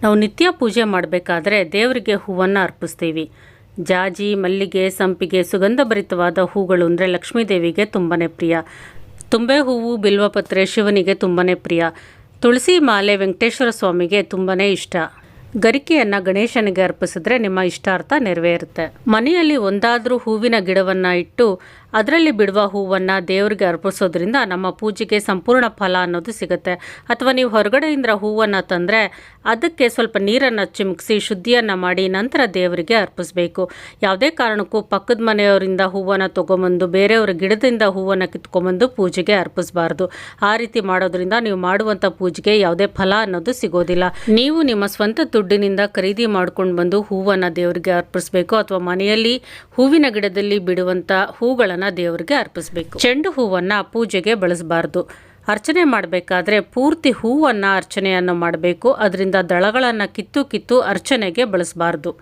ನಾವು ನಿತ್ಯ ಪೂಜೆ ಮಾಡಬೇಕಾದ್ರೆ ದೇವರಿಗೆ ಹೂವನ್ನು ಅರ್ಪಿಸ್ತೀವಿ. ಜಾಜಿ, ಮಲ್ಲಿಗೆ, ಸಂಪಿಗೆ ಸುಗಂಧಭರಿತವಾದ ಹೂಗಳು ಅಂದರೆ ಲಕ್ಷ್ಮೀದೇವಿಗೆ ತುಂಬಾ ಪ್ರಿಯ. ತುಂಬೆ ಹೂವು, ಬಿಲ್ವಪತ್ರೆ ಶಿವನಿಗೆ ತುಂಬಾ ಪ್ರಿಯ. ತುಳಸಿ ಮಾಲೆ ವೆಂಕಟೇಶ್ವರ ಸ್ವಾಮಿಗೆ ತುಂಬಾ ಇಷ್ಟ. ಗರಿಕೆಯನ್ನು ಗಣೇಶನಿಗೆ ಅರ್ಪಿಸಿದ್ರೆ ನಿಮ್ಮ ಇಷ್ಟಾರ್ಥ ನೆರವೇರುತ್ತೆ. ಮನೆಯಲ್ಲಿ ಒಂದಾದರೂ ಹೂವಿನ ಗಿಡವನ್ನು ಇಟ್ಟು ಅದರಲ್ಲಿ ಬಿಡುವ ಹೂವನ್ನು ದೇವರಿಗೆ ಅರ್ಪಿಸೋದ್ರಿಂದ ನಮ್ಮ ಪೂಜೆಗೆ ಸಂಪೂರ್ಣ ಫಲ ಅನ್ನೋದು ಸಿಗುತ್ತೆ. ಅಥವಾ ನೀವು ಹೊರಗಡೆಯಿಂದ ಹೂವನ್ನು ತಂದರೆ ಅದಕ್ಕೆ ಸ್ವಲ್ಪ ನೀರನ್ನು ಚಿಮುಕಿಸಿ ಶುದ್ಧಿಯನ್ನು ಮಾಡಿ ನಂತರ ದೇವರಿಗೆ ಅರ್ಪಿಸಬೇಕು. ಯಾವುದೇ ಕಾರಣಕ್ಕೂ ಪಕ್ಕದ ಮನೆಯವರಿಂದ ಹೂವನ್ನು ತೊಗೊಂಬಂದು ಬೇರೆಯವರ ಗಿಡದಿಂದ ಹೂವನ್ನು ಕಿತ್ಕೊಂಬಂದು ಪೂಜೆಗೆ ಅರ್ಪಿಸಬಾರ್ದು. ಆ ರೀತಿ ಮಾಡೋದ್ರಿಂದ ನೀವು ಮಾಡುವಂಥ ಪೂಜೆಗೆ ಯಾವುದೇ ಫಲ ಅನ್ನೋದು ಸಿಗೋದಿಲ್ಲ. ನೀವು ನಿಮ್ಮ ಸ್ವಂತ ದುಡ್ಡಿನಿಂದ ಖರೀದಿ ಮಾಡ್ಕೊಂಡು ಬಂದು ಹೂವನ್ನು ದೇವರಿಗೆ ಅರ್ಪಿಸಬೇಕು. ಅಥವಾ ಮನೆಯಲ್ಲಿ ಹೂವಿನ ಗಿಡದಲ್ಲಿ ಬಿಡುವಂಥ ಹೂಗಳನ್ನು ದೇವರಿಗೆ ಅರ್ಪಿಸಬೇಕು. ಚೆಂಡು ಹೂವನ್ನು ಪೂಜೆಗೆ ಬಳಸಬಾರ್ದು. ಅರ್ಚನೆ ಮಾಡಬೇಕಾದ್ರೆ ಪೂರ್ತಿ ಹೂವನ್ನು ಅರ್ಚನೆಯನ್ನು ಮಾಡಬೇಕು. ಅದರಿಂದ ದಳಗಳನ್ನು ಕಿತ್ತು ಅರ್ಚನೆಗೆ ಬಳಸಬಾರ್ದು.